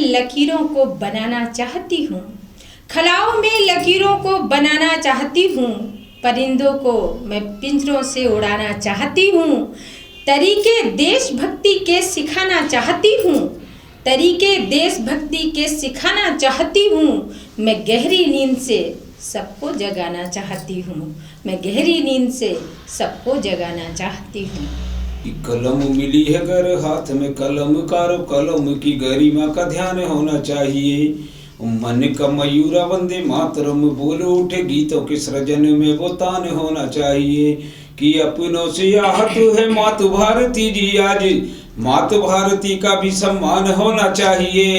लकीरों को बनाना चाहती हूँ, खलाओं में लकीरों को बनाना चाहती हूँ, परिंदों को मैं पिंजरों से उड़ाना चाहती हूँ, तरीके देशभक्ति के सिखाना चाहती हूँ, तरीके देशभक्ति के सिखाना चाहती हूँ, मैं गहरी नींद से सबको जगाना चाहती हूँ, मैं गहरी नींद से सबको जगाना चाहती हूँ। कलम मिली है घर हाथ में कलम कारो, कलम की गरिमा का ध्यान होना चाहिए। मन का मयूरा वंदे मातरम बोल उठे, गीतों के सृजन में वो तान होना चाहिए कि अपनों से आहत है मातु भारती जी, आज मातु भारती का भी सम्मान होना चाहिए।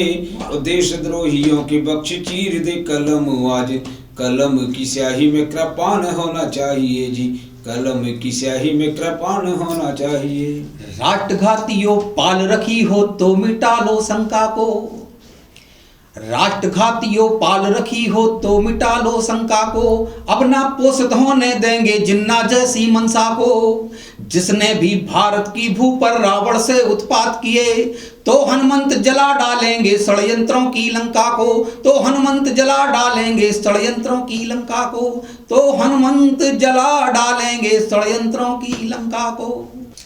और देशद्रोहियों के बख्श चीर दे कलम, आज कलम की स्याही में कृपाण होना चाहिए जी, कलम की स्याही में कृपाण होना चाहिए। राष्ट्रघातियों पाल रखी हो तो मिटा लो शंका को, राष्ट्रघातियों पाल रखी हो तो मिटा लो शंका को, अब ना पोषित होने देंगे जिन्ना जैसी मनसा को। जिसने भी भारत की भू पर रावण से उत्पात किए, तो हनुमंत जला डालेंगे षड्यंत्रों की लंका को, तो हनुमंत जला डालेंगे षड्यंत्रों की लंका को, तो हनुमंत जला डालेंगे षड्यंत्रों की लंका को।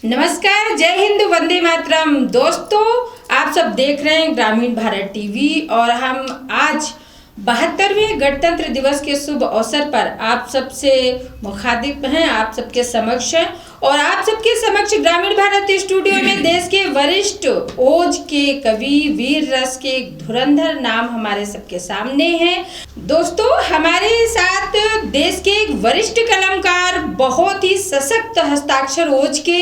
नमस्कार, जय हिंद, वंदे मातरम। दोस्तों, आप सब देख रहे हैं ग्रामीण भारत टीवी और हम आज 72वें गणतंत्र दिवस के शुभ अवसर पर आप सबसे मुखातिब हैं, आप सबके समक्ष हैं और आप सबके समक्ष ग्रामीण भारत स्टूडियो में देश के वरिष्ठ ओज के कवि वीर रस के धुरंधर नाम हमारे सबके सामने हैं। दोस्तों, हमारे साथ देश के एक वरिष्ठ कलमकार, बहुत ही सशक्त हस्ताक्षर ओज के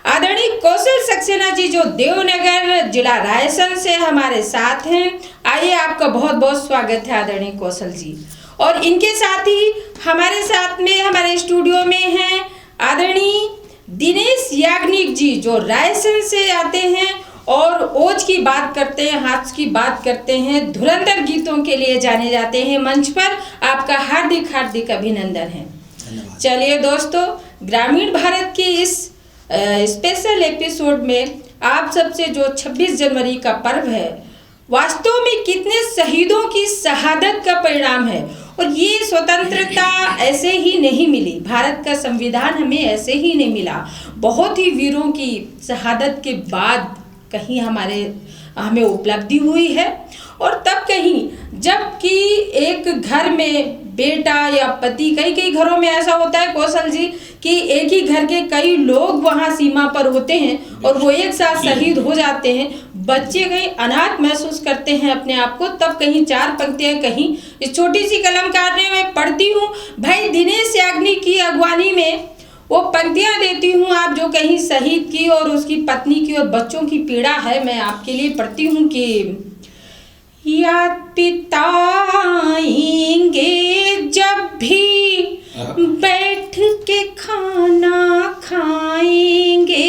आदरणीय कौशल सक्सेना जी, जो देवनगर जिला रायसेन से हमारे साथ हैं। आइए, आपका बहुत बहुत स्वागत है आदरणीय कौशल जी। और इनके साथ ही हमारे साथ में हमारे स्टूडियो में हैं आदरणीय दिनेश याग्निक जी, जो रायसेन से आते हैं और ओज की बात करते हैं, हाथ की बात करते हैं, धुरंधर गीतों के लिए जाने जाते हैं। मंच पर आपका हार्दिक हार्दिक अभिनंदन है। चलिए दोस्तों, ग्रामीण भारत की इस स्पेशल एपिसोड में आप सबसे जो 26 जनवरी का पर्व है, वास्तव में कितने शहीदों की शहादत का परिणाम है। और ये स्वतंत्रता ऐसे ही नहीं मिली, भारत का संविधान हमें ऐसे ही नहीं मिला, बहुत ही वीरों की शहादत के बाद कहीं हमें उपलब्धि हुई है। और तब कहीं जबकि एक घर में बेटा या पति, कई घरों में ऐसा होता है कौशल जी कि एक ही घर के कई लोग वहां सीमा पर होते हैं और वो एक साथ शहीद हो जाते हैं, बच्चे कहीं अनाथ महसूस करते हैं अपने आप को। तब कहीं चार पंक्तियां कहीं इस छोटी सी कलमकार ने मैं पढ़ती हूँ, भाई दिनेश याग्निक की अगवानी में वो पंक्तियां देती हूँ आप, जो कहीं शहीद की और उसकी पत्नी की और बच्चों की पीड़ा है। मैं आपके लिए पढ़ती हूँ कि याद पिताएंगे जब भी बैठ के खाना खाएंगे,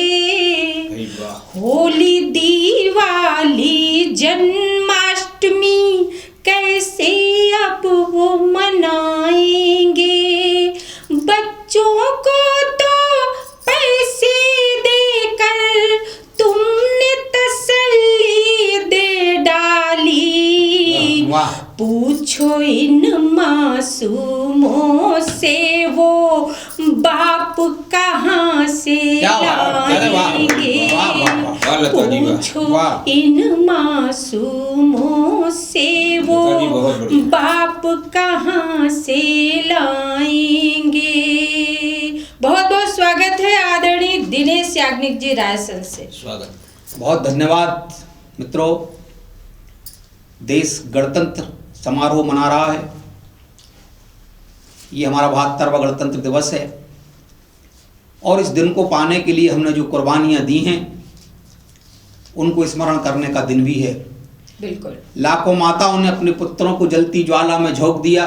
होली दिवाली जन्माष्टमी कैसे अब वो मनाएंगे, बच्चों को तो पैसे देकर तुमने तसल्ली दे डाली, पूछो इन मासूमों से वो बाप कहाँ से लाएंगे, पूछो इन मासूमों से वो बाप कहाँ से लाएंगे। बहुत बहुत स्वागत है आदरणीय दिनेश याग्निक जी रायसेन से। स्वागत, बहुत धन्यवाद मित्रों। देश गणतंत्र समारोह मना रहा है, ये हमारा 72वां गणतंत्र दिवस है और इस दिन को पाने के लिए हमने जो कुर्बानियां दी हैं उनको स्मरण करने का दिन भी है। बिल्कुल, लाखों माताओं ने अपने पुत्रों को जलती ज्वाला में झोंक दिया,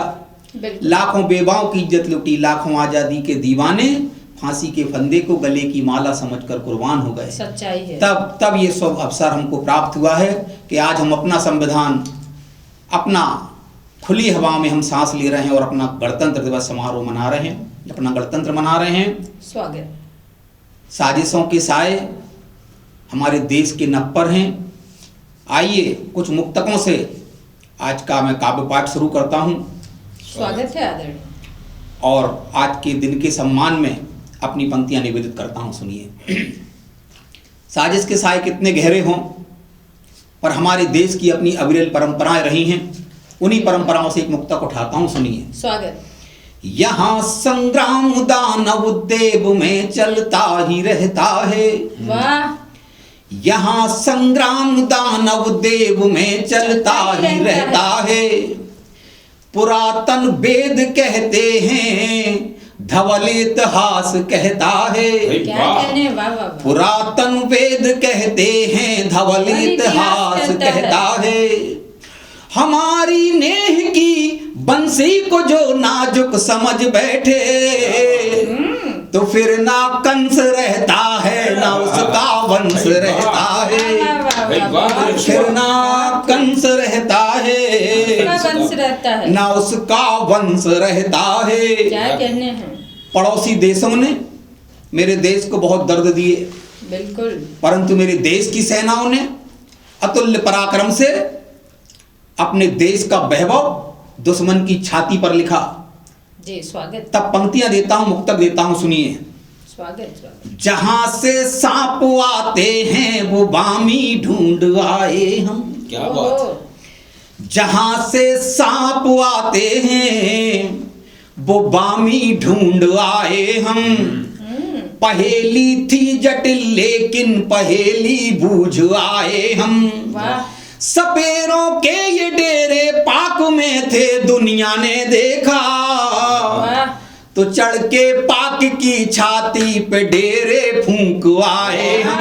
लाखों बेवाओं की इज्जत लुटी, लाखों आजादी के दीवाने फांसी के फंदे को गले की माला समझकर कुर्बान हो गए। सच्चाई है। तब ये शुभ अवसर हमको प्राप्त हुआ है कि आज हम अपना संविधान, अपना खुली हवा में हम सांस ले रहे हैं और अपना गणतंत्र दिवस समारोह मना रहे हैं, अपना गणतंत्र मना रहे हैं। स्वागत। साजिशों के साए हमारे देश के नप पर हैं, आइए कुछ मुक्तकों से आज का मैं काव्य पाठ शुरू करता हूँ स्वागत है आदरणीय। और आज के दिन के सम्मान में अपनी पंक्तियां निवेदित करता हूँ। सुनिए। साजिश के साए कितने गहरे हों, पर हमारे देश की अपनी अविरल परंपराएं रही हैं। उन्हीं परंपराओं से एक मुक्तक उठाता हूँ। सुनिए। स्वागत। यहाँ संग्राम दानव देव में चलता ही रहता है। वाह। यहाँ संग्राम दानव देव में चलता ही रहता है। पुरातन वेद कहते हैं, धवल इतिहास कहता है। क्या कहने। वाह वाह वाह। पुरातन वेद कहते हैं, धवल इतिहास कहता है। हमारी नेह की बंसी को जो नाजुक समझ बैठे, तो फिर ना कंस रहता है ना उसका वंश रहता है। फिर ना कंस रहता है ना उसका वंश रहता है। क्या कहने हैं। पड़ोसी देशों ने मेरे देश को बहुत दर्द दिए, बिल्कुल, परंतु मेरे देश की सेनाओं ने अतुल्य पराक्रम से अपने देश का वैभव दुश्मन की छाती पर लिखा। जी स्वागत। तब पंक्तियां देता हूं, मुक्तक देता हूं। सुनिए। स्वागत स्वागत। जहां से सांप आते हैं वो बामी ढूंढ आए हम। क्या बात। जहां से सांप आते हैं वो बामी ढूंढ आए हम। पहेली थी जटिल लेकिन पहेली बूझ आए हम। वाह। सपेरों के ये डेरे पाक में थे, दुनिया ने देखा। वाह। तो चढ़ के पाक की छाती पे डेरे फूंक आए हम।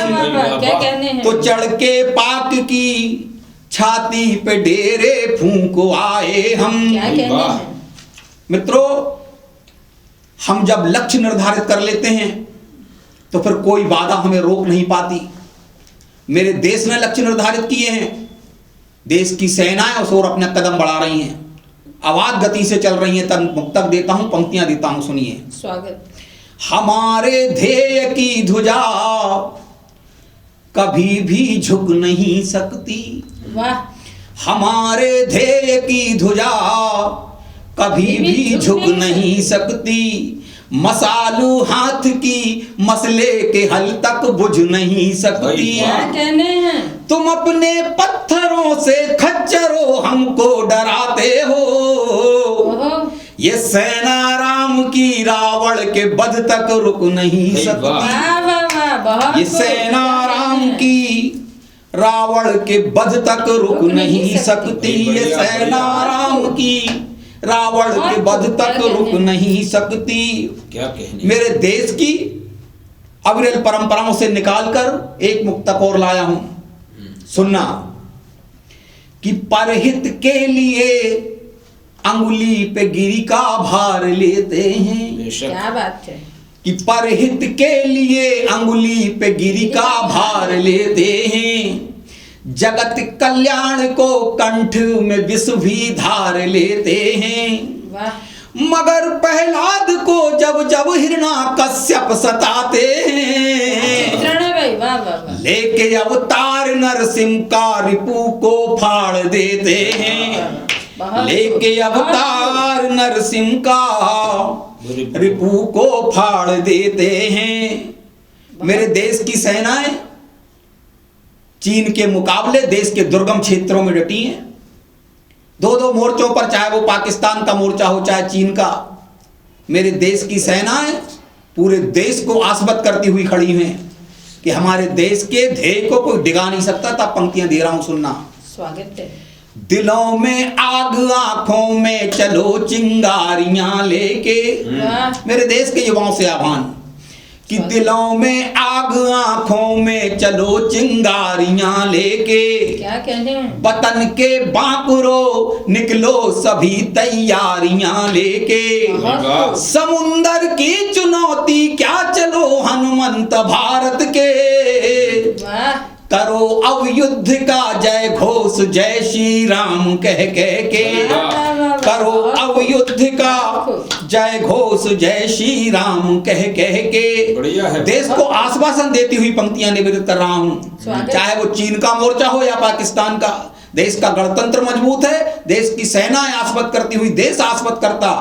क्या कहने हैं। तो चढ़ के पाक की छाती पे डेरे फूंक आए हम। क्या कहने हैं। मित्रों, हम जब लक्ष्य निर्धारित कर लेते हैं तो फिर कोई बाधा हमें रोक नहीं पाती। मेरे देश ने लक्ष्य निर्धारित किए हैं, देश की सेनाएं उस ओर अपने कदम बढ़ा रही हैं, अवाध गति से चल रही हैं। तब मुक्तक देता हूं, पंक्तियां देता हूं। सुनिए। स्वागत। हमारे ध्येय की ध्वजा कभी भी झुक नहीं सकती। वाह। हमारे ध्येय की ध्वजा कभी भी झुक नहीं सकती। मसालू हाथ की मसले के हल तक बुझ नहीं सकती। क्या कहने हैं। तुम अपने पत्थरों से खच्चरों हमको डराते हो। ये सेना राम की रावण के वध तक रुक नहीं सकती। वाह वाह वाह। बहुत। ये सेना राम की रावण के वध तक रुक नहीं सकती। ये सेना राम की रावण के वध तक रुक नहीं सकती। क्या कहने। मेरे देश की अविरल परंपराओं से निकालकर एक मुक्तक और लाया हूं। सुनना। कि परहित के लिए अंगुली पे गिरी का भार लेते हैं। क्या बात है। कि परहित के लिए अंगुली पे गिरी का भार लेते हैं। जगत कल्याण को कंठ में विष भी धार लेते हैं। वाह। मगर प्रहलाद को जब जब हिरण्याकश्यप सताते हैं, भाई। वाह वाह वाह। लेके अवतार नरसिंह का रिपू को फाड़ देते हैं। लेके अवतार नरसिंह का रिपू को फाड़ देते हैं। मेरे देश की सेनाएं चीन के मुकाबले देश के दुर्गम क्षेत्रों में डटी हैं। दो दो मोर्चों पर, चाहे वो पाकिस्तान का मोर्चा हो चाहे चीन का, मेरे देश की सेनाएं पूरे देश को आसवत करती हुई खड़ी हैं कि हमारे देश के ध्येय को कोई डिगा नहीं सकता। तब पंक्तियां दे रहा हूं, सुनना। स्वागत है। दिलों में आग आंखों में चलो चिंगारियां लेके। मेरे देश के युवाओं से आह्वान कि दिलों में आग आंखों में चलो चिंगारियां लेके। क्या कहने हैं। वतन के बांकुरो निकलो सभी तैयारियां लेके। समुंदर की चुनौती क्या चलो हनुमंत भारत के। वाह। करो अब युद्ध का जय घोष जय श्री राम कह कह के। करो अब युद्ध का, जय घोष जय श्री राम कह कह के। बढ़िया है। देश को आश्वासन देती हुई पंक्तियां निवेदित कर रहा हूं, चाहे वो चीन का मोर्चा हो या पाकिस्तान का। देश का गणतंत्र मजबूत है, देश की सेना आश्वस्त करती हुई देश आश्वस्त करता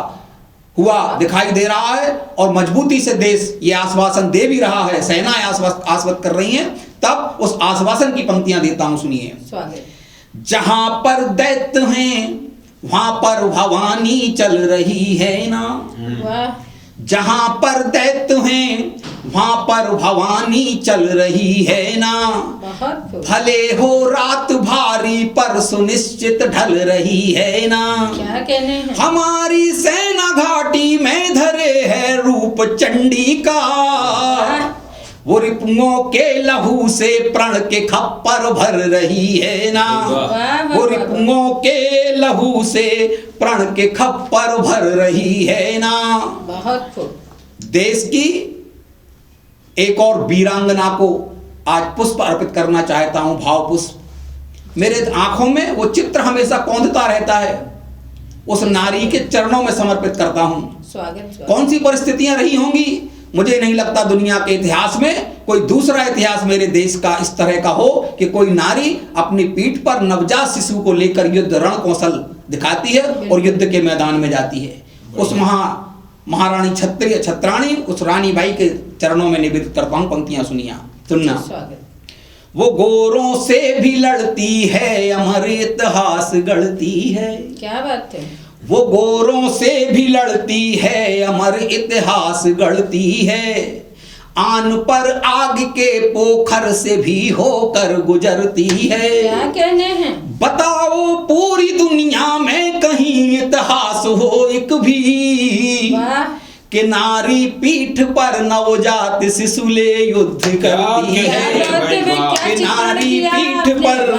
हुआ दिखाई दे रहा है, और मजबूती से देश ये आश्वासन दे भी रहा है, सेना आश्वस्त कर रही है। तब उस आश्वासन की पंक्तियां देता हूं, सुनिए। जहां पर दैत्य हैं वहां पर भवानी चल रही है ना, जहां पर दैत्य हैं वहां पर भवानी चल रही है ना, भले हो रात भारी पर सुनिश्चित ढल रही है ना। क्या कहने हैं? हमारी सेना घाटी में धरे है रूप चंडी का, वो रिपुओं के लहू से प्रण के खप्पर भर रही है ना, वो रिपुओं के लहू से प्रण के खप्पर भर रही है ना। बहुत खूब। देश की एक और वीरांगना को आज पुष्प अर्पित करना चाहता हूं, भाव पुष्प। मेरे आंखों में वो चित्र हमेशा कौंधता रहता है, उस नारी के चरणों में समर्पित करता हूं। स्वागत। कौन सी परिस्थितियां रही होंगी, मुझे नहीं लगता दुनिया के इतिहास में कोई दूसरा इतिहास मेरे देश का इस तरह का हो कि कोई नारी अपनी पीठ पर नवजात शिशु को लेकर युद्ध रण कौशल दिखाती है और युद्ध के मैदान में जाती है। उस महारानी छत्राणी उस रानी बाई के चरणों में निवेदित करता हूं, पंक्तियां सुनना। वो गोरों से भी लड़ती है, अमर इतिहास गढ़ती है। क्या बात है। वो गोरों से भी लड़ती है, अमर इतिहास गढ़ती है, आन पर आग के पोखर से भी होकर गुजरती है। क्या कहने हैं? बताओ पूरी दुनिया में कहीं इतिहास हो एक भी, कि नारी पीठ पर नवजात शिशु ले युद्ध करती है, कि नारी पीठ पर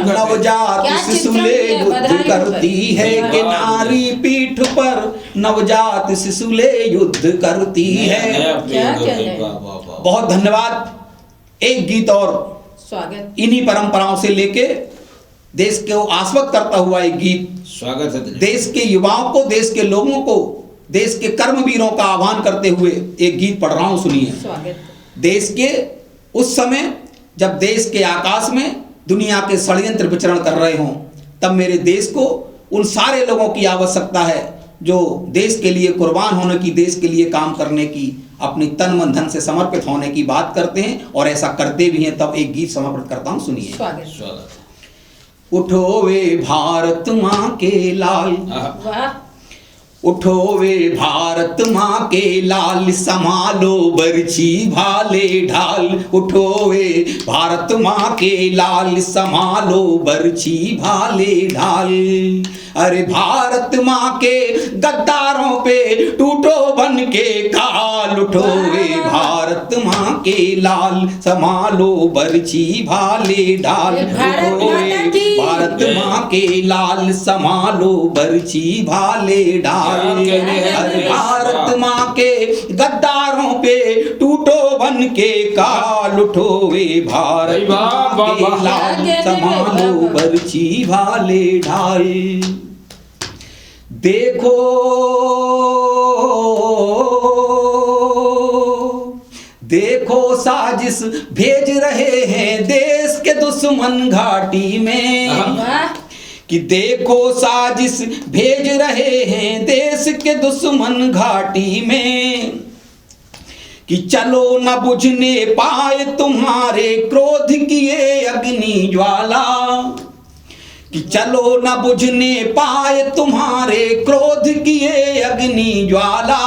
नवजात शिशु ले युद्ध करती है, कि नारी पीठ पर नवजात शिशु ले युद्ध करती है। बहुत धन्यवाद। एक गीत और स्वागत। इन्हीं परंपराओं से लेके देश को आश्वस्त करता हुआ एक गीत, स्वागत है। देश के युवाओं को, देश के लोगों को, देश के कर्मवीरों का आह्वान करते हुए एक गीत पढ़ रहा हूं, सुनिए। स्वागत। देश के उस समय जब देश के आकाश में दुनिया के षड्यंत्र विचरण कर रहे हों, तब मेरे देश को उन सारे लोगों की आवश्यकता है जो देश के लिए कुर्बान होने की, देश के लिए काम करने की, अपनी तन मन धन से समर्पित होने की बात करते हैं और ऐसा करते भी हैं। तब एक गीत समर्पित करता हूं, सुनिए। स्वागत। उठो वे भारत माँ के लाल, उठो वे भारत माँ के लाल, संभालो बरछी भाले ढाल। उठो वे भारत माँ के लाल, संभालो बरछी भाले ढाल। अरे भारत माँ के गद्दारों पे टूटो बन के काल। उठो वे भारत माँ के लाल, संभालो बरछी भाले ढाल। उठो वे भारत माँ के लाल, संभालो बरछी भाले ढाल। अरे भारत माँ के गद्दारों पे टूटो बन के काल। उठो वे भारत माँ के लाल, संभालो बरछी भाले ढाल। देखो देखो साजिश भेज रहे हैं देश के दुश्मन घाटी में, कि देखो साजिश भेज रहे हैं देश के दुश्मन घाटी में, कि चलो न बुझने पाए तुम्हारे क्रोध किए अग्नि ज्वाला, कि चलो न बुझने पाए तुम्हारे क्रोध किए अग्नि ज्वाला।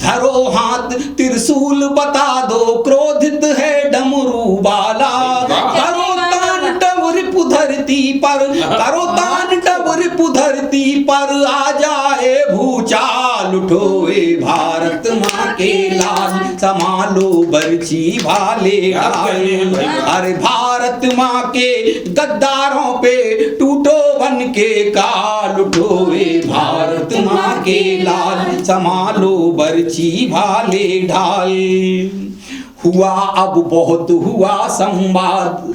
धरो हाथ त्रिशूल बता दो क्रोधित है डमरू बाला। करो तान टवर धरती पर, करो तान टवर धरती पर, आ जाए भूचाल। उठो वे भारत माँ के लाल, संभालो बरछी भाले ढाल। अरे भारत माँ के गद्दारों पे टूटो बन के काल। उठो वे भारत माँ के लाल, संभालो बरछी भाले ढाल। हुआ अब बहुत हुआ संवाद,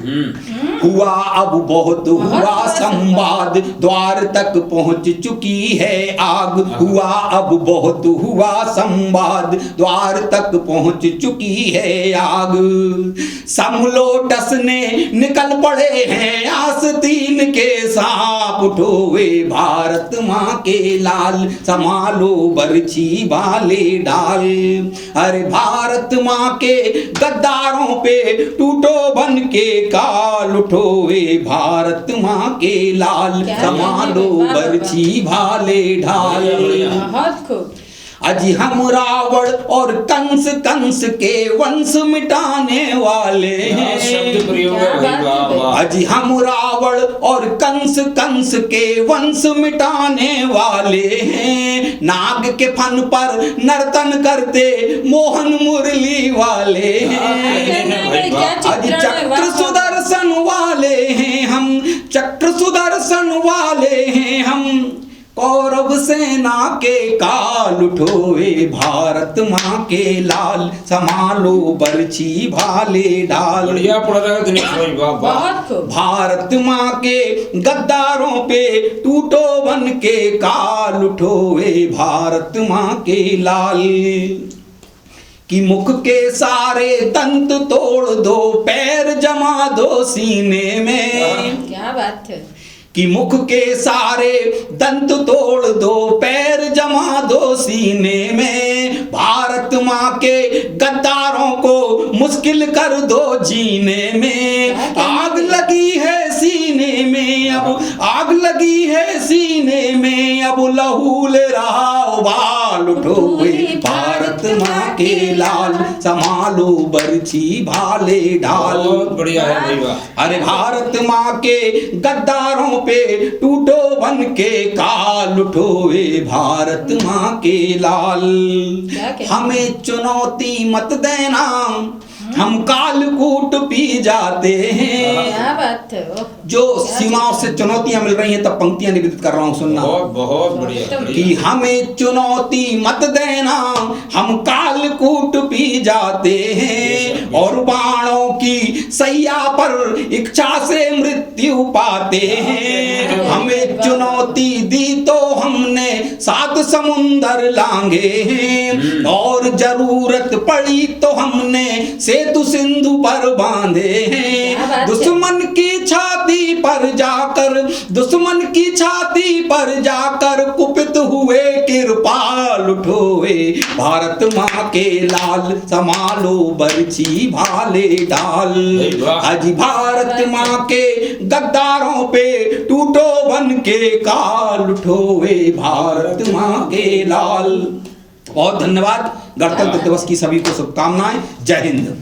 हुआ अब बहुत हुआ संवाद, द्वार तक पहुंच चुकी है आग। हुआ अब बहुत हुआ संवाद, द्वार तक पहुंच चुकी है आग। समलोटसने निकल पड़े हैं आस्तीन के सांप, उठो वे भारत माँ के लाल, संभालो बरछी वाले डाल। अरे भारत माँ के गद्दारों पे टूटो बन के काल, उठो वे भारत माँ के लाल, संभालो बरछी भाले ढाल। बहुत खूब। अजी हम रावण और कंस, कंस के वंश मिटाने वाले हैं। शब्द प्रयोग है भाई, वाह वाह। अजी हम रावण और कंस, कंस के वंश मिटाने वाले हैं। नाग के फन पर नर्तन करते मोहन मुरली वाले हैं। अजी चक्र सुदर्शन वाले हैं हम, चक्र सुदर्शन वाले हैं हम। कौरव सेना के काल, उठोए भारत माँ के लाल, संभालो बरछी भाले ढाल। बढ़िया पढ़ रहा है दिनेश भाई, वाह वाह। बहुत खूब। भारत माँ के गद्दारों पे टूटो बन के काल, उठोए भारत माँ के लाल। कि मुख के सारे दंत तोड़ दो, पैर जमा दो सीने में। क्या बात है। कि मुख के सारे दंत तोड़ दो, पैर जमा दो सीने में। भारत माँ के गद्दारों को मुश्किल कर दो जीने में। आग लगी है सीने में अब, आग लगी है सीने में अब, लहू ले रहा उबाल, उठो भारत माँ के लाल, संभालो बरछी भाले ढाल। बहुत बढ़िया है भाई, वाह। अरे भारत माँ के गद्दारों पे टूटो बन के काल, उठो वे भारत माँ के लाल। हमें चुनौती मत देना, हम कालकूट पी जाते हैं। क्या बात है। जो सीमाओं से चुनौतियां मिल रही हैं, तब पंक्तियां निवेदित कर रहा हूं, सुनना। बहुत बहुत बढ़िया। कि हमें चुनौती मत देना, हम कालकूट पी जाते हैं। और बाणों की सैया पर इच्छा से मृत्यु पाते हैं। हमें चुनौती दी तो हमने 7 समुंदर लांगे हैं। और जरूरत पड़ी तो हमने सेतु सिंधु पर बांधे हैं। दुश्मन की छाती पर जाकर, दुश्मन की छाती पर जाकर कुपित हुए कृपाल, उठोए भारत माँ के लाल, संभालो बरछी भाले डाल। आज भारत माँ के गद्दारों पे टूटो बन के काल, उठोए भारत माँ के लाल। बहुत धन्यवाद। गणतंत्र दिवस की सभी को शुभकामनाएं। जय हिंद।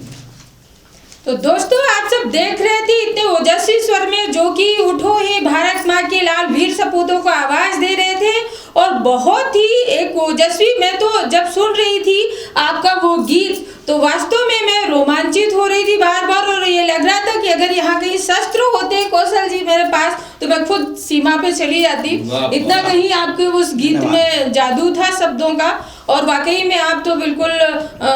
तो दोस्तों, आप सब देख रहे थे इतने ओजस्वी स्वर में जो कि उठो हे भारत माँ के लाल वीर सपूतों को आवाज दे रहे थे। और बहुत ही एक ओजस्वी, मैं तो जब सुन रही थी आपका वो गीत तो वास्तव में मैं रोमांचित हो रही थी बार बार। और ये लग रहा था कि अगर यहाँ कहीं शस्त्र होते कौशल जी मेरे पास तो मैं खुद सीमा पे चली जाती। इतना कहीं आपके उस गीत में जादू था शब्दों का। और वाकई में आप तो बिल्कुल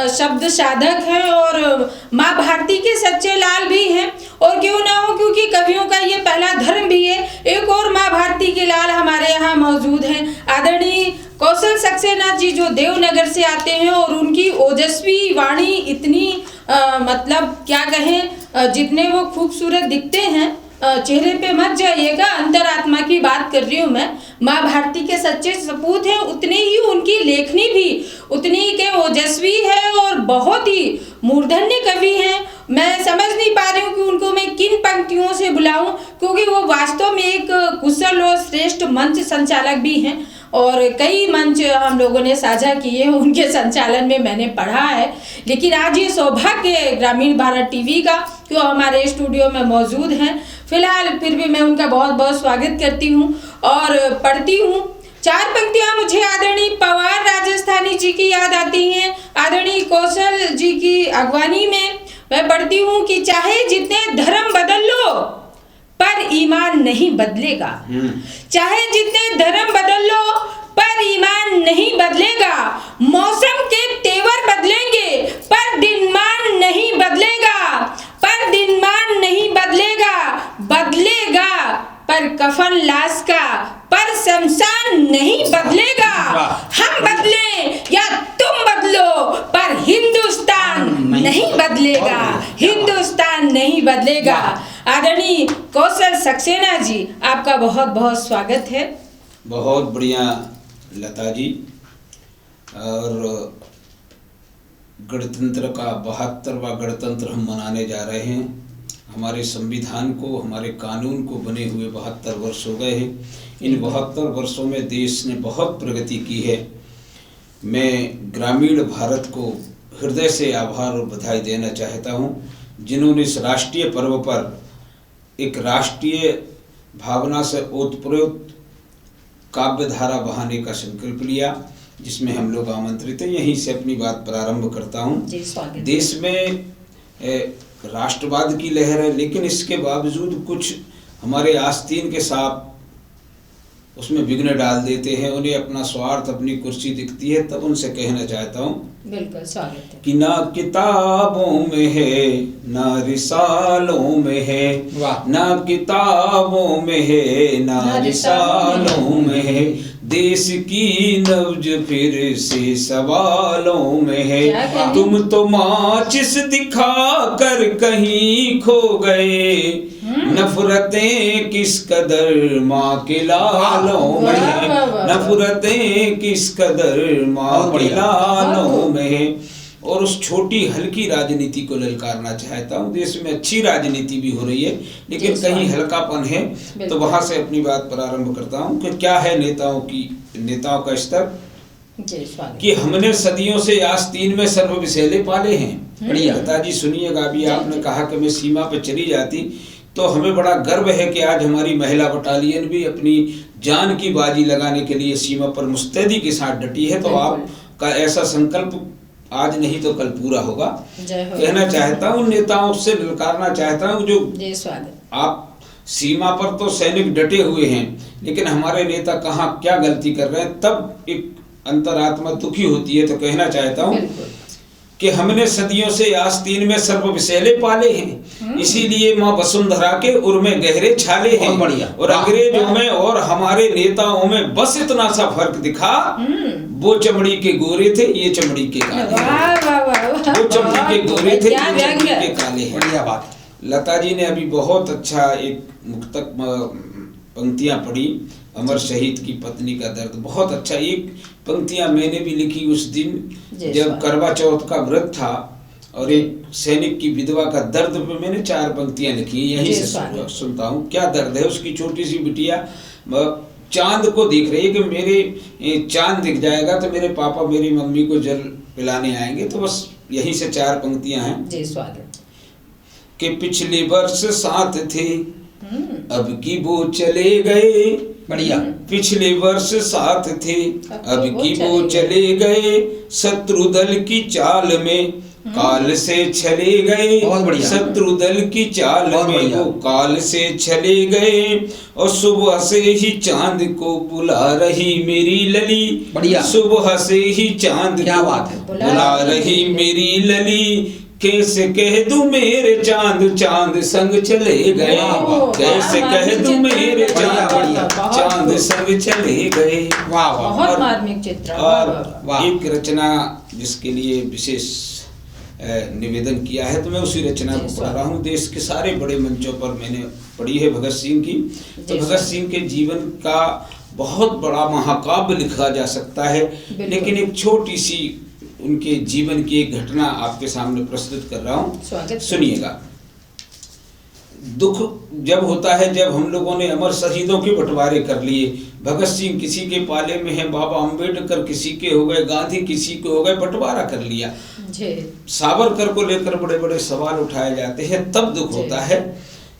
शब्द साधक हैं और माँ भारती के सच्चे लाल भी हैं। और क्यों ना हो, क्योंकि कवियों का ये पहला धर्म भी है। एक और माँ भारती के लाल हमारे यहाँ मौजूद हैं, आदरणीय कौशल सक्सेना जी, जो देवनगर से आते हैं। और उनकी ओजस्वी वाणी इतनी मतलब क्या कहें, जितने वो खूबसूरत दिखते हैं, चेहरे पे मत जाइएगा, अंतरात्मा की बात कर रही हूँ मैं। माँ भारती के सच्चे सपूत हैं, उतनी ही उनकी लेखनी भी उतनी के ओजस्वी है और बहुत ही मूर्धन्य कवि हैं। मैं समझ नहीं पा रही हूँ कि उनको मैं किन पंक्तियों से बुलाऊं, क्योंकि वो वास्तव में एक कुशल और श्रेष्ठ मंच संचालक भी हैं। और कई मंच हम लोगों ने साझा किए, उनके संचालन में मैंने पढ़ा है। लेकिन आज ये सौभाग्य ग्रामीण भारत टीवी का कि वो हमारे स्टूडियो में मौजूद हैं। फिलहाल फिर भी मैं उनका बहुत बहुत स्वागत करती हूँ और पढ़ती हूँ। 4 पंक्तियाँ मुझे आदरणीय पवार राजस्थानी जी की याद आती हैं। आदरणीय कौशल जी की अगवानी में मैं पढ़ती हूँ कि चाहे जितने धर्म बदल लो पर ईमान नहीं बदलेगा। चाहे जितने धर्म बदल लो पर ईमान नहीं बदलेगा। मौसम के तेवर बदलेंगे पर दिनमान नहीं बदलेगा। पर दिनमान नहीं बदलेगा, बदलेगा पर कफन लाश का, पर शमशान नहीं बदलेगा। हम बदले या तुम बदलो, पर हिंदुस्तान नहीं बदलेगा। हिंदुस्तान नहीं बदलेगा। आदरणीय कौशल सक्सेना जी, आपका बहुत बहुत स्वागत है। बहुत बढ़िया लता जी। और गणतंत्र का 72वां गणतंत्र हम मनाने जा रहे हैं। हमारे संविधान को, हमारे कानून को बने हुए 72 वर्ष हो गए हैं। इन 72 वर्षों में देश ने बहुत प्रगति की है। मैं ग्रामीण भारत को हृदय से आभार और बधाई देना चाहता हूं, जिन्होंने इस राष्ट्रीय पर्व पर एक राष्ट्रीय भावना से ओतप्रोत काव्य धारा बहाने का संकल्प लिया, जिसमें हम लोग आमंत्रित हैं। यहीं से अपनी बात प्रारंभ करता हूं। देश में राष्ट्रवाद की लहर है, लेकिन इसके बावजूद कुछ हमारे आस्तीन के सांप उसमें विघ्न डाल देते हैं। उन्हें अपना स्वार्थ, अपनी कुर्सी दिखती है। तब उनसे कहना चाहता हूँ, बिल्कुल स्वागत है, कि ना किताबों में है, ना रिसालों में है, ना किताबों में है, ना रिसालों में है, देश की नब्ज फिर से सवालों में है। तुम तो माचिस दिखा कर कहीं खो गए, नफरतें किस कदर माँ के लालों में है, नफरतें किस कदर माँ के लालों में है। और उस छोटी हल्की राजनीति को ललकारना चाहता हूँ। देश में अच्छी राजनीति भी हो रही है, लेकिन कहीं हल्कापन है, तो वहां से अपनी बात प्रारंभ करता हूँ कि क्या है नेताओं का स्तर, कि हमने सदियों से आस्तीन में सर्व विशैले पाले हैं। बढ़िया लता जी सुनिएगा। अभी आपने कहा कि मैं सीमा पर चली जाती, तो हमें बड़ा गर्व है कि आज हमारी महिला बटालियन भी अपनी जान की बाजी लगाने के लिए सीमा पर मुस्तैदी के साथ डटी है। तो आपका ऐसा संकल्प आज नहीं तो कल पूरा होगा। कहना चाहता हूँ, नेताओं से ललकारना चाहता हूँ, जो आप सीमा पर तो सैनिक डटे हुए हैं, लेकिन हमारे नेता कहाँ क्या गलती कर रहे हैं, तब एक अंतरात्मा दुखी होती है। तो कहना चाहता हूँ कि हमने सदियों से आस्तीन में सर्व विशैले पाले हैं, इसीलिए माँ वसुंधरा के उर में गहरे छाले हैं। और अंग्रेजों में और हमारे नेताओं में बस इतना सा फर्क दिखा, वो चमड़ी के गोरे थे, ये चमड़ी के काले हैं। वो चमड़ी के गोरे थे, ये चमड़ी के काले हैं। बढ़िया बात। लता जी ने अभी बहुत अच्छा एक मुक्तक पंक्तियां पढ़ी, अमर शहीद की पत्नी का दर्द। बहुत अच्छा। एक पंक्तियां मैंने भी लिखी उस दिन जब करवा चौथ का व्रत था, और एक सैनिक की विधवा का दर्द पे मैंने 4 पंक्तियां लिखी। यहीं से सुनता हूँ। क्या दर्द है उसकी। छोटी सी बिटिया चांद को देख रही है कि मेरे चांद दिख जाएगा तो मेरे पापा मेरी मम्मी को जल पिलाने आएंगे। तो बस यहीं से 4 पंक्तियां हैं। जी स्वागत। कि पिछले वर्ष साथ थे, अब की वो चले गए। बढ़िया। पिछले वर्ष साथ थे, अब की वो चले गए, शत्रु दल की चाल में काल से चले गए। शत्रु दल की चाल में वो काल से चले गए, और सुबह से ही चांद को बुला रही मेरी लली। बढ़िया। सुबह से ही चांद को बुला रही मेरी लली, कैसे कह दूं मेरे चांद चांद संग चले गए, कैसे कह दूं मेरे चांद संग चले गए। वाह वाह, बहुत मार्मिक चित्र। और एक रचना जिसके लिए विशेष निवेदन किया है, तो मैं उसी रचना को पढ़ रहा हूँ। देश के सारे बड़े मंचों पर मैंने पढ़ी है भगत सिंह की। तो भगत सिंह के जीवन का बहुत बड़ा महाकाव्य लिखा जा सकता है, लेकिन एक छोटी सी उनके जीवन की एक घटना आपके सामने प्रस्तुत कर रहा हूँ, सुनिएगा। दुख जब होता है जब हम लोगों ने अमर शहीदों के बंटवारे कर लिए। भगत सिंह किसी के पाले में है, बाबा अंबेडकर किसी के हो गए, गांधी किसी के हो गए, बंटवारा कर लिया। सावरकर को लेकर बड़े बड़े सवाल उठाए जाते हैं। तब दुख होता है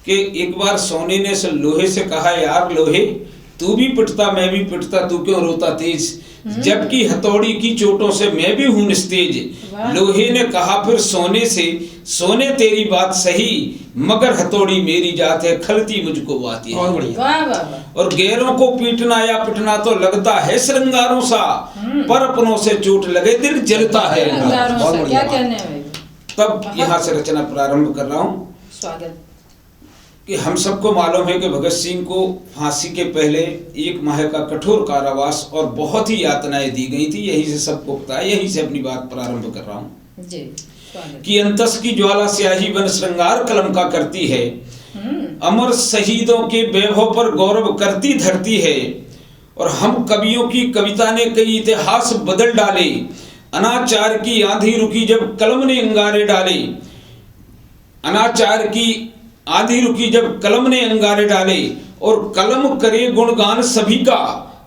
कि एक बार सोने ने लोहे से कहा, यार लोहे तू भी पिटता मैं भी पिटता, तू क्यों रोता तेज। जबकि हथौड़ी की चोटों से मैं भी हूं निस्तेज। वाह। लोहे ने कहा फिर सोने से, सोने तेरी बात सही, मगर हथौड़ी मेरी जात है, खलती मुझको बात है। बहुत बढ़िया। वाह वाह वाह। और गैरों को पीटना या पिटना तो लगता है श्रृंगारों सा, पर अपनों से चोट लगे दिल जलता है। अंगारों बहुत से बढ़िया क्या बात। कहने हैं भाई? तब यहाँ से रचना प्रारंभ कर रहा हूँ स्वागत। कि हम सबको मालूम है कि भगत सिंह को फांसी के पहले 1 माह का कठोर कारावास और बहुत ही यातनाएं दी गई थी। यहीं से सबको पता है, यहीं से अपनी बात प्रारंभ कर रहा हूँ जी स्वागत। कि अंतस की ज्वाला स्याही बन श्रृंगार कलम का करती है, अमर शहीदों के वैभव पर गौरव करती धरती है। और हम कवियों की कविता ने कई इतिहास बदल डाले, अनाचार की आंधी रुकी जब कलम ने अंगारे डाले, अनाचार की आंधी रुकी जब कलम ने अंगारे डाले। और कलम करे गुणगान सभी का,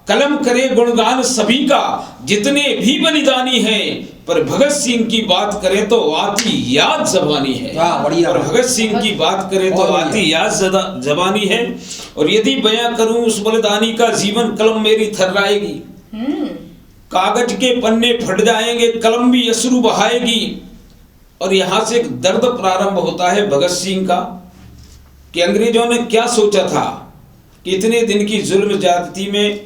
कलम करे गुणगान सभी का, जितने भी बलिदानी हैं, पर भगत सिंह की बात करें तो आती याद जबानी है। वाह, बढ़िया। और भगत सिंह की बात करें तो बहुत बढ़िया। आती याद जबानी है। और यदि बयां करूं उस बलिदानी का जीवन, कलम मेरी थर्राएगी, कागज के पन्ने फट जाएंगे, कलम भी अश्रु बहाएगी। और यहां से एक दर्द प्रारंभ होता है भगत सिंह का कि अंग्रेजों ने क्या सोचा था कि इतने दिन की जुल्म ज्यादती में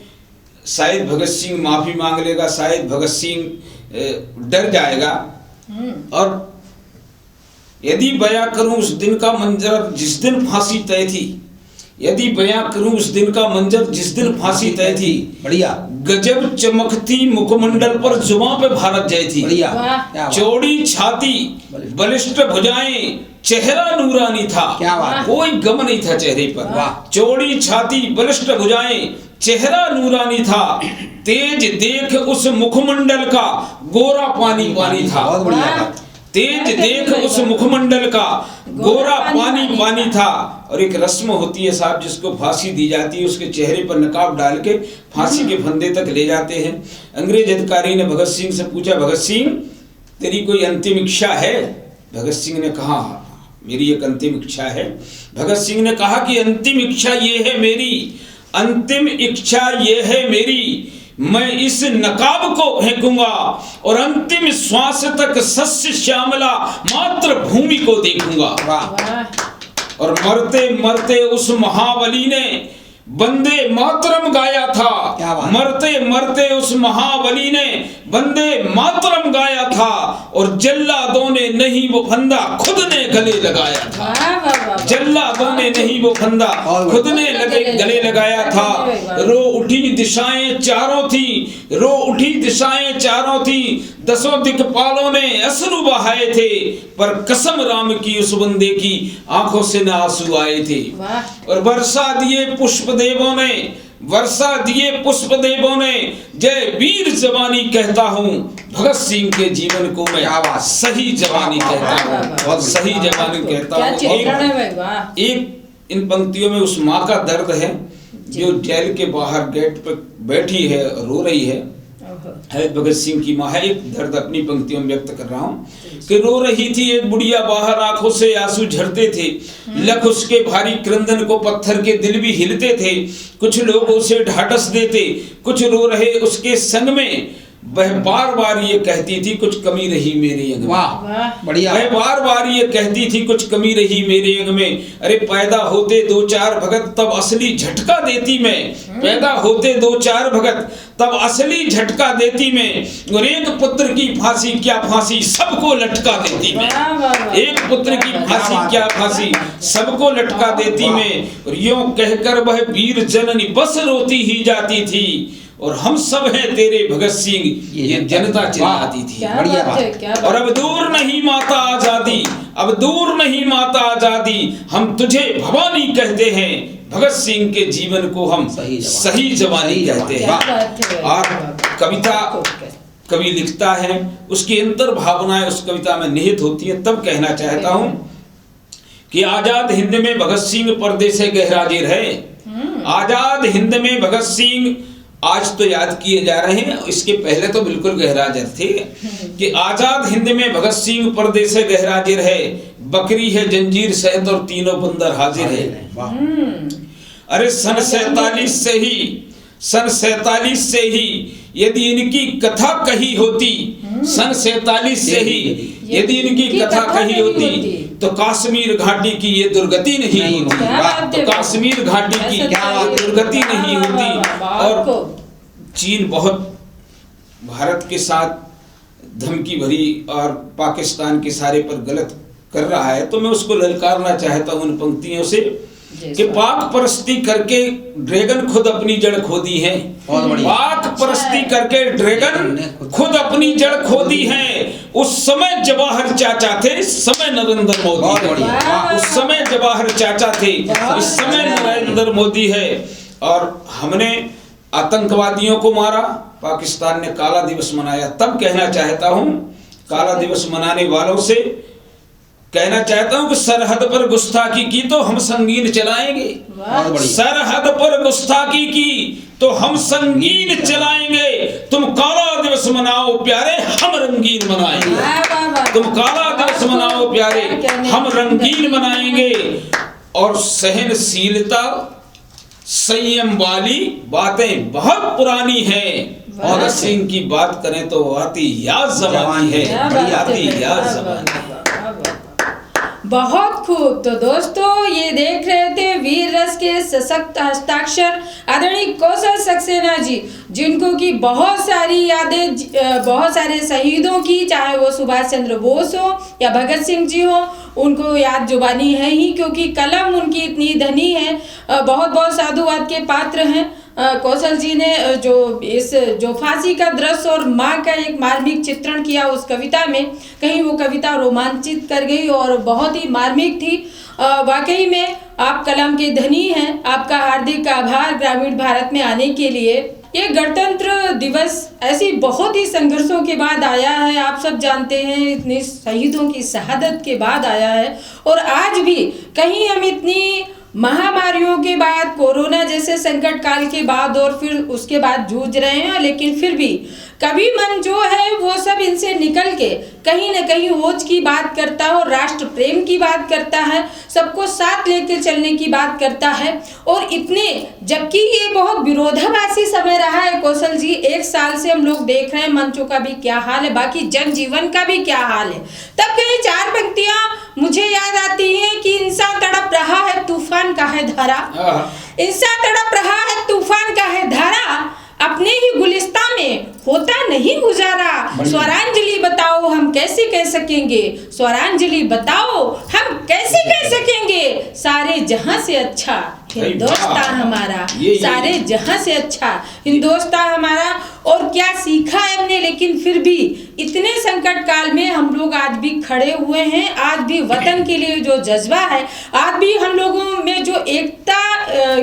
शायद भगत सिंह माफी मांग लेगा, शायद भगत सिंह डर जाएगा। और यदि बयां करूं उस दिन का मंजर जिस दिन फांसी तय थी, यदि बयां करूं उस दिन का मंजर जिस दिन फांसी तय थी, बढ़िया। गजब चमकती मुखमंडल पर जुबां पे भारत जय थी। बढ़िया। वाह। क्या बात। चौड़ी छाती, बलिष्ठ भुजाएं, चेहरा नूरानी था, क्या बात। कोई गम नहीं था चेहरे पर। वाह। चौड़ी छाती, बलिष्ठ भुजाएं, चेहरा नूरानी था, तेज देख उस मुखमंडल का, गोरा पानी पानी था। बहुत बढ़िया वाह। बात। तेज देख उस मुखमंडल का, गोरा पानी पानी था। और एक रस्म होती है साहब, जिसको फांसी दी जाती है, उसके चेहरे पर नकाब डाल के फांसी के फंदे तक ले जाते हैं। अंग्रेज अधिकारी ने भगत सिंह से पूछा, भगत सिंह तेरी कोई अंतिम इच्छा है? भगत सिंह ने कहा मेरी एक अंतिम इच्छा है। भगत सिंह ने कहा कि अंतिम इच्छा ये है मेरी, अंतिम इच्छा ये है मेरी, मैं इस नकाब को फेंकूंगा और अंतिम श्वास तक सस्य श्यामला मात्र भूमि को देखूंगा। वाह। और मरते मरते उस महाबली ने वंदे मातरम गाया था। क्या बात। मरते मरते उस महाबली ने वंदे मातरम गाया था। और जल्लादों ने नहीं वो फंदा खुद ने गले लगाया था। वाह वाह वाह। जल्लादों ने नहीं वो फंदा खुद ने गले लगाया था। रो उठी दिशाएं चारों थी, रो उठी दिशाएं चारों थी, 10 दिक्पालों ने अश्रु बहाए थे, पर कसम राम की उस बंदे की आंखों से न आंसू आए थे। वाह। और वर्षा दिए पुष्प देवों ने, वर्षा दिए पुष्प देवों ने, जय वीर जवानी कहता हूँ, भगत सिंह के जीवन को मैं क्या बात। सही जवानी कहता हूँ, सही जवानी कहता क्या हूँ। चित्रण है भाई। वाह। एक इन पंक्तियों में उस माँ का दर्द है जो जेल के बाहर गेट पर बैठी है, रो रही है। भगत सिंह की माँ है। एक दर्द अपनी पंक्तियों में व्यक्त कर रहा हूँ कि रो रही थी एक बुढ़िया बाहर, आंखों से आंसू झरते थे, लख उसके भारी क्रंदन को पत्थर के दिल भी हिलते थे। कुछ लोग उसे ढाढ़स देते, कुछ रो रहे उसके संग में। वह बार बार ये कहती थी कुछ कमी रही मेरे अंग में। वाह, बढ़िया। वह बार बार ये कहती थी कुछ कमी रही मेरे अंग में। अरे पैदा होते 2-4 भगत तब असली झटका देती मैं, पैदा होते 2-4 भगत तब असली झटका देती मैं। और एक पुत्र की फांसी क्या फांसी सबको लटका देती मैं, एक पुत्र की फांसी क्या फांसी सबको लटका देती मैं। और यूं कहकर वह वीर जननी बस रोती ही जाती थी। और हम सब हैं तेरे भगत सिंह, ये जनता चिल्लाती थी। बढ़िया बात। और अब दूर नहीं माता आजादी, अब दूर नहीं माता आजादी, हम तुझे भवानी कहते हैं। भगत सिंह के जीवन को हम सही जवानी कहते हैं। और कविता कवि लिखता है, उसकी अंतर भावनाएं उस कविता में निहित होती है। तब कहना चाहता हूं कि आजाद हिंद में भगत सिंह पर्दे से गहराजिर है। आजाद हिंद में भगत सिंह आज तो याद किए जा रहे हैं, इसके पहले तो बिल्कुल गहराजिर थे कि आजाद हिंद में भगत सिंह पर्दे से गहराजिर है। बकरी है जंजीर सहित और तीनों बंदर हाजिर है। अरे सन 47 से ही यदि इनकी कथा कही होती सन 47 से ही, यदि इनकी कथा कही होती तो कश्मीर घाटी की ये दुर्गति नहीं होती, तो कश्मीर घाटी की दुर्गति नहीं होती। और चीन बहुत भारत के साथ धमकी भरी और पाकिस्तान के सारे पर गलत कर रहा है, तो मैं उसको ललकारना चाहता हूं उन पंक्तियों से कि पाक परस्ती करके ड्रैगन खुद अपनी जड़ खोदी है। पाक परस्ती करके ड्रैगन खुद अपनी जड़ खोदी है। उस समय जवाहर चाचा थे, इस समय नरेंद्र मोदी है। उस समय जवाहर चाचा थे, इस समय नरेंद्र मोदी है। और हमने आतंकवादियों को मारा, पाकिस्तान ने काला दिवस मनाया। तब कहना चाहता हूं काला दिवस मनाने वालों से कहना चाहता हूं कि सरहद पर गुस्ताखी की तो हम संगीन चलाएंगे, सरहद पर गुस्ताखी की तो हम संगीन चलाएंगे। तुम काला दिवस मनाओ प्यारे, हम रंगीन मनाएंगे। तुम काला दिवस मनाओ प्यारे, हम रंगीन मनाएंगे। और सहनशीलता संयम वाली बातें बहुत पुरानी हैं। भगत सिंह की बात करें तो आती याद ज़बानी है, आती याद ज़बानी है। बहुत खूब। तो दोस्तों ये देख रहे थे वीर रस के सशक्त हस्ताक्षर आदरणीय कौशल सक्सेना जी, जिनको की बहुत सारी यादें, बहुत सारे शहीदों की, चाहे वो सुभाष चंद्र बोस हो या भगत सिंह जी हो, उनको याद जुबानी है ही, क्योंकि कलम उनकी इतनी धनी है। बहुत बहुत साधुवाद के पात्र हैं। कौशल जी ने जो फांसी का दृश्य और माँ का एक मार्मिक चित्रण किया उस कविता में, कहीं वो कविता रोमांचित कर गई और बहुत ही मार्मिक थी। वाकई में आप कलम के धनी हैं। आपका हार्दिक आभार ग्रामीण भारत में आने के लिए। ये गणतंत्र दिवस ऐसी बहुत ही संघर्षों के बाद आया है, आप सब जानते हैं, इतने शहीदों की शहादत के बाद आया है। और आज भी कहीं हम इतनी महामारियों के बाद, कोरोना जैसे संकट काल के बाद और फिर उसके बाद जूझ रहे हैं, लेकिन फिर भी कभी मन जो है वो सब इनसे निकल के कहीं न कहीं ओज की बात करता है और राष्ट्र प्रेम की बात करता है, सबको साथ लेके चलने की बात करता है। और इतने, जबकि ये बहुत विरोधाभासी समय रहा है कौशल जी, 1 साल से हम लोग देख रहे हैं मंचों का भी क्या हाल है, बाकी जनजीवन का भी क्या हाल है। तब कहीं 4 पंक्तियां मुझे याद आती हैं कि इंसान तड़प रहा है तूफान का है धारा, इंसान तड़प रहा है तूफान का है धारा, अपने ही गुलिस्ता में होता नहीं गुजारा। स्वरांजलि बताओ हम कैसे कह सकेंगे, स्वरांजलि बताओ हम कैसे कह सकेंगे, सारे जहां से अच्छा हिंदुस्तान हमारा, सारे जहां से अच्छा हिंदुस्तान हमारा। और क्या सीखा है हमने, लेकिन फिर भी इतने संकट काल में हम लोग आज भी खड़े हुए हैं। आज भी वतन के लिए जो जज्बा है, आज भी हम लोगों में जो एकता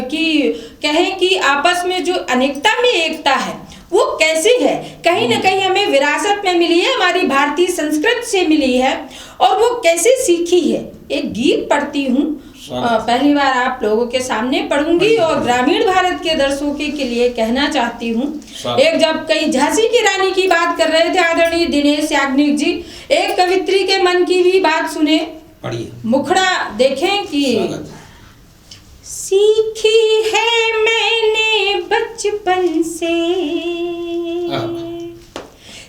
की कहें कि आपस में जो अनेकता में एकता है, वो कैसी है, कहीं ना कहीं हमें विरासत में मिली है, हमारी भारतीय संस्कृति से मिली है। और वो कैसे सीखी है, एक गीत पढ़ती हूँ, पहली बार आप लोगों के सामने पढ़ूंगी और ग्रामीण भारत के दर्शकों के लिए कहना चाहती हूँ। एक जब कई झांसी की रानी की बात कर रहे थे आदरणीय दिनेश याग्निक जी, एक कवित्री के मन की भी बात सुने, मुखड़ा देखें कि सीखी है मैंने बचपन से,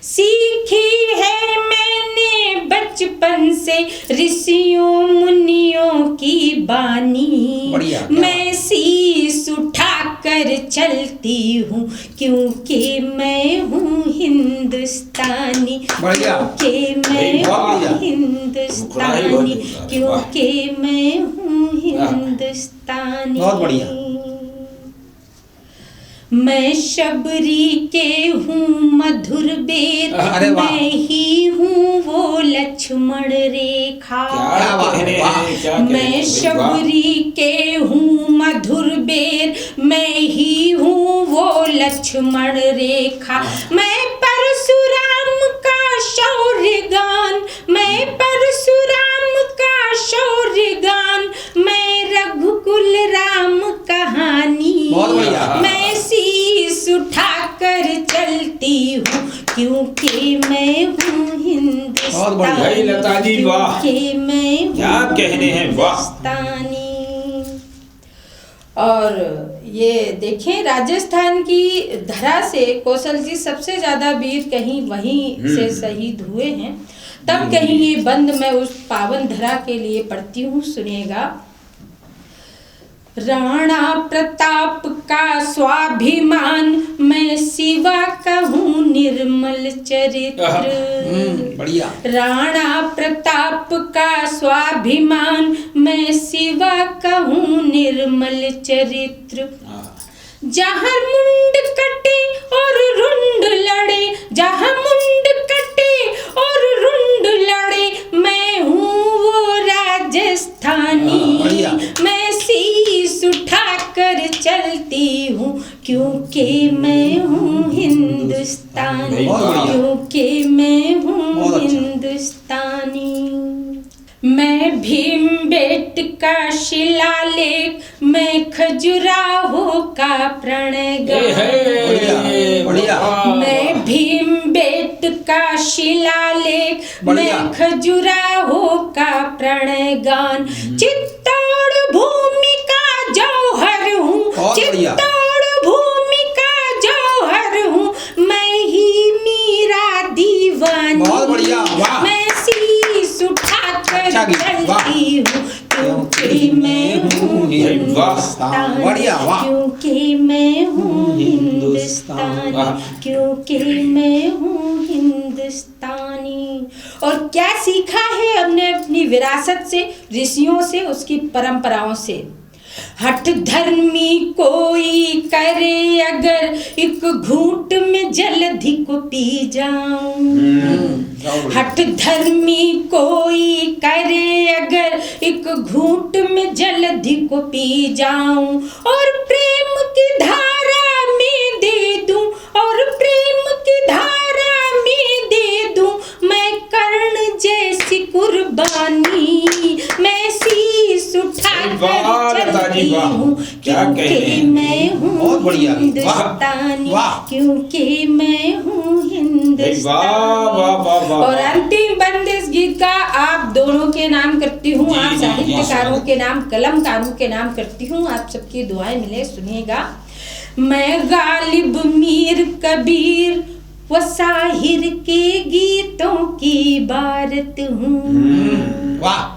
सीखी है मैंने बचपन से ऋषियों मुनियों की बानी, मैं शीश उठाकर चलती हूँ क्योंकि मैं हूँ हिंदुस्तानी, क्योंकि मैं हूँ हिंदुस्तानी, क्योंकि मैं हूँ हिंदुस्तानी। बहुत बढ़िया। मैं शबरी के हूँ मधुर बेर, मैं ही हूँ वो लक्ष्मण रेखा, मैं शबरी के हूँ मधुर बेर, मैं ही हूँ वो लक्ष्मण रेखा, मैं परशुराम का शौर्य गान, मैं परशुराम का शौर्य गान, मैं रघुकुल राम कहानी, मैं शीश उठाकर चलती हूँ क्योंकि मैं हूँ हिंदुस्तानी, लता जी वाह, क्योंकि मैं क्या कहने हैं, वाह। और ये देखें राजस्थान की धरा से कौशल जी सबसे ज्यादा वीर कहीं वहीं से शहीद हुए हैं, तब कहीं ये बंद मैं उस पावन धरा के लिए पढ़ती हूँ, सुनिएगा। राणा प्रताप का स्वाभिमान, मैं शिवा कहूँ निर्मल चरित्र। बढ़िया। राणा प्रताप का स्वाभिमान, मैं शिवा कहूँ निर्मल चरित्र। जहाँ मुंड कटे और रुंड लड़े, जहाँ मुंड कटे और रुंड लड़े, मैं हूँ वो राजस्थानी। मैं शीश उठाकर चलती हूँ, क्योंकि मैं हूँ हिंदुस्तानी, क्योंकि मैं हूँ हिंदुस्तानी। मैं भीमबेटका शिलालेख, मैं खजुराहो का प्रणयगान। मैं भीमबेटका शिलालेख, मैं खजुराहो का प्रणयगान। चित्तौड़ भूमि का जौहर हूँ, चित्तौड़ भूमि का जौहर हूँ, मैं ही मीरा दीवानी। मैं शीश उठाकर चलती हूँ, क्योंकि मैं हूँ हिंदुस्तानी, क्योंकि मैं हूँ हिंदुस्तानी, क्योंकि मैं हूँ हिंदुस्तानी। और क्या सीखा है हमने अपनी विरासत से, ऋषियों से, उसकी परंपराओं से। हठ धर्मी कोई करे अगर, एक घूंट में जलधि को पी जाऊं। हठ धर्मी कोई करे अगर, एक घूंट में जलधि को पी जाऊं। और प्रेम की धारा में दे दूं, और प्रेम की धारा में दे दूं, मैं कर्ण जैसी कुर्बानी। मैं शीश उठाकर चलती हूँ, क्योंकि मैं हूँ हिंदुस्तानी, क्योंकि मैं हूँ हिंदुस्तानी। और अंतिम बंद इस गीत का आप दोनों के नाम करती हूँ, आप साहित्यकारों के नाम, कलमकारों के नाम करती हूँ, आप सबकी दुआएं मिले, सुनिएगा। मैं गालिब मीर कबीर व साहिर के गीतों की बारत हूँ। वाह।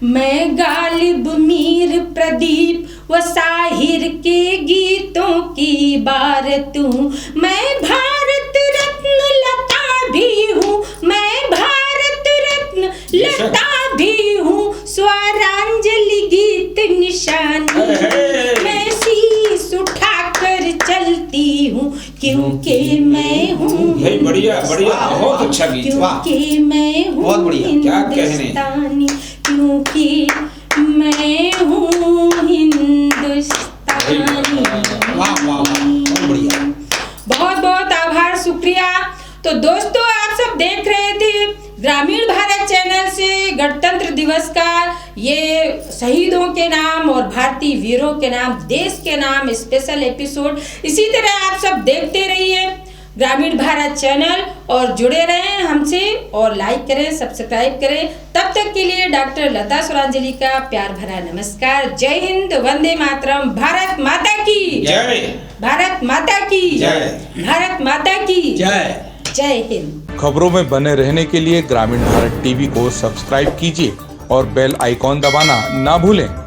मैं गालिब मीर प्रदीप व साहिर के गीतों की बारत हूँ। मैं भारत रत्न लता भी हूँ, मैं भारत रत्न लता भी हूँ, स्वरांजलि गीत निशानी। मैं शीश उठाकर चलती हूँ, क्योंकि मैं हूँ बढ़िया बढ़िया, बहुत अच्छा गीत, क्योंकि मैं हूँ हिंदुस्तानी, क्योंकि मैं हूँ हिंदुस्तानी। बहुत बहुत आभार, शुक्रिया। तो दोस्तों आप सब देख रहे थे ग्रामीण भारत चैनल से गणतंत्र दिवस का ये शहीदों के नाम और भारतीय वीरों के नाम, देश के नाम स्पेशल एपिसोड। इसी तरह आप सब देखते रहिए ग्रामीण भारत चैनल और जुड़े रहें हमसे, और लाइक करें, सब्सक्राइब करें। तब तक के लिए डॉक्टर लता सुरांजलि का प्यार भरा नमस्कार। जय हिंद, वंदे मातरम, भारत माता की जय, भारत माता की जय, भारत माता की जय, जय हिंद। खबरों में बने रहने के लिए ग्रामीण भारत टीवी को सब्सक्राइब कीजिए और बेल आइकॉन दबाना ना भूलें।